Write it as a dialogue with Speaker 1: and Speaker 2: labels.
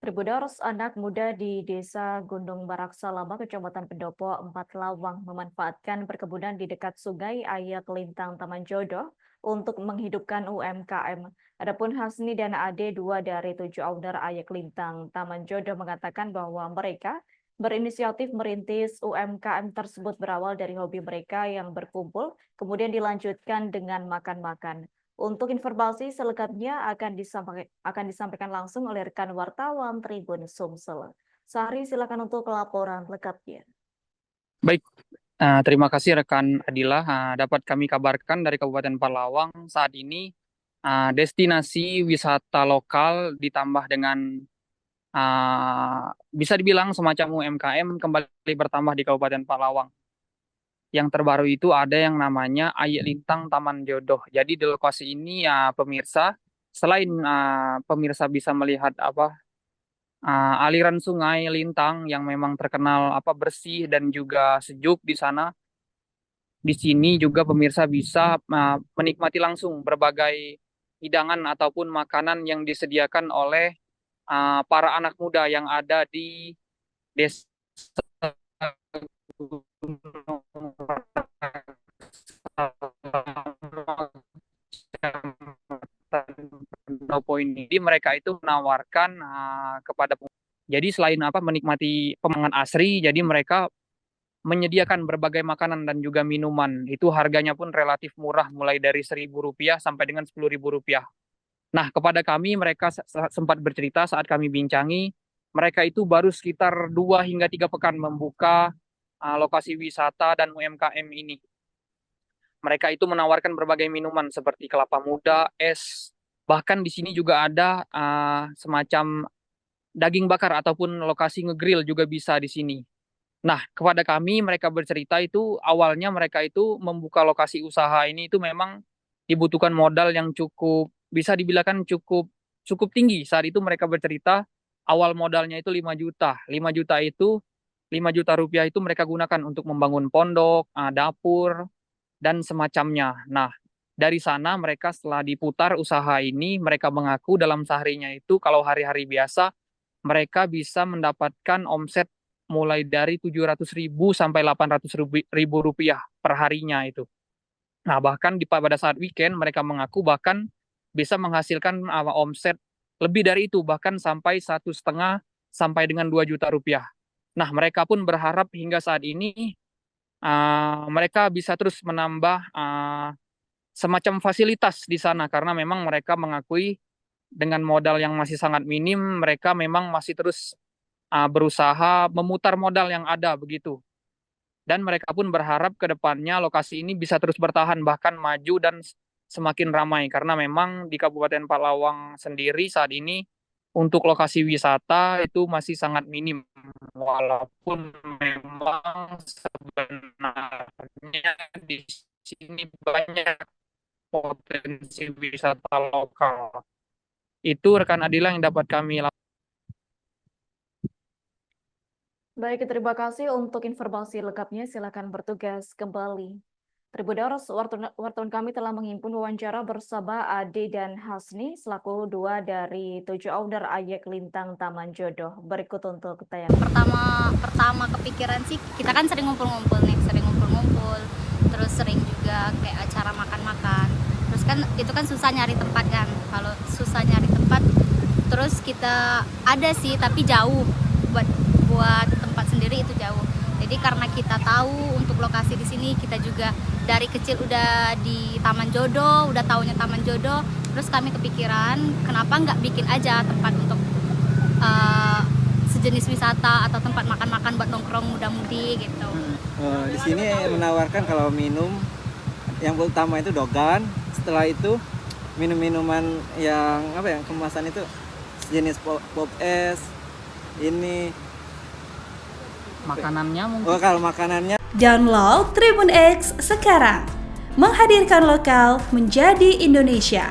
Speaker 1: Tribuners, anak muda di Desa Gunung Barak Salama, Kecamatan Pendopo, Empat Lawang, memanfaatkan perkebunan di dekat Sungai Ayak Lintang Taman Jodoh untuk menghidupkan UMKM. Adapun Hasni dan Ade, dua dari 7 owner Ayak Lintang Taman Jodoh, mengatakan bahwa mereka berinisiatif merintis UMKM tersebut berawal dari hobi mereka yang berkumpul, kemudian dilanjutkan dengan makan-makan. Untuk informasi selengkapnya akan disampaikan langsung oleh rekan wartawan Tribun Sumsel. Sari, silakan untuk laporan lengkapnya.
Speaker 2: Baik, terima kasih rekan Adila. Dapat kami kabarkan dari Kabupaten Palawang saat ini destinasi wisata lokal ditambah dengan bisa dibilang semacam UMKM kembali bertambah di Kabupaten Palawang. Yang terbaru itu ada yang namanya Ayak Lintang Taman Jodoh. Jadi di lokasi ini pemirsa, selain pemirsa bisa melihat aliran sungai Lintang yang memang terkenal bersih dan juga sejuk di sana. Di sini juga pemirsa bisa menikmati langsung berbagai hidangan ataupun makanan yang disediakan oleh para anak muda yang ada di desa Pendopo ini. Jadi mereka itu menawarkan jadi selain menikmati pemandangan asri, jadi mereka menyediakan berbagai makanan dan juga minuman. Itu harganya pun relatif murah, mulai dari Rp1.000 sampai dengan Rp10.000. Nah, kepada kami mereka sempat bercerita saat kami bincangi, mereka itu baru sekitar 2 hingga 3 pekan membuka lokasi wisata dan UMKM ini. Mereka itu menawarkan berbagai minuman seperti kelapa muda, es, bahkan di sini juga ada semacam daging bakar ataupun lokasi ngegrill juga bisa di sini. Nah, kepada kami mereka bercerita itu awalnya mereka itu membuka lokasi usaha ini itu memang dibutuhkan modal yang cukup bisa dibilang cukup cukup tinggi. Saat itu mereka bercerita awal modalnya itu 5 juta. 5 juta itu mereka gunakan untuk membangun pondok, dapur dan semacamnya. Nah, dari sana mereka setelah diputar usaha ini, mereka mengaku dalam seharinya itu kalau hari-hari biasa mereka bisa mendapatkan omset mulai dari 700.000 sampai 800.000 rupiah per harinya itu. Nah, bahkan pada saat weekend mereka mengaku bahkan bisa menghasilkan omset lebih dari itu, bahkan sampai 1,5 sampai dengan 2 juta rupiah. Nah, mereka pun berharap hingga saat ini mereka bisa terus menambah semacam fasilitas di sana karena memang mereka mengakui dengan modal yang masih sangat minim, mereka memang masih terus berusaha memutar modal yang ada begitu. Dan mereka pun berharap ke depannya lokasi ini bisa terus bertahan bahkan maju dan semakin ramai karena memang di Kabupaten Palawang sendiri saat ini untuk lokasi wisata itu masih sangat minim walaupun memang sebenarnya di sini banyak potensi wisata lokal. Itu rekan Adila yang dapat kami lakukan.
Speaker 1: Baik, terima kasih untuk informasi lengkapnya. Silakan bertugas kembali. Tribuners, wartawan kami telah menghimpun wawancara bersama Ade dan Hasni selaku 2 dari 7 owner Ayak Lintang Taman Jodoh. Berikut untuk tayangan.
Speaker 3: Pertama kepikiran sih, kita kan sering ngumpul-ngumpul, terus sering juga kayak acara makan-makan. Terus kan itu kan susah nyari tempat kan. Kalau susah nyari tempat, terus kita ada sih tapi jauh buat tempat sendiri itu jauh. Jadi karena kita tahu untuk lokasi di sini, kita juga dari kecil udah di Taman Jodoh, udah taunya Taman Jodoh, terus kami kepikiran kenapa nggak bikin aja tempat untuk sejenis wisata atau tempat makan-makan buat nongkrong muda-mudi gitu.
Speaker 4: Di sini menawarkan kalau minum yang utama itu dogan, setelah itu minum-minuman yang kemasan itu sejenis pop es, ini
Speaker 2: Makanannya mungkin.
Speaker 4: kalau makanannya.
Speaker 5: Download Tribun X sekarang. Menghadirkan lokal menjadi Indonesia.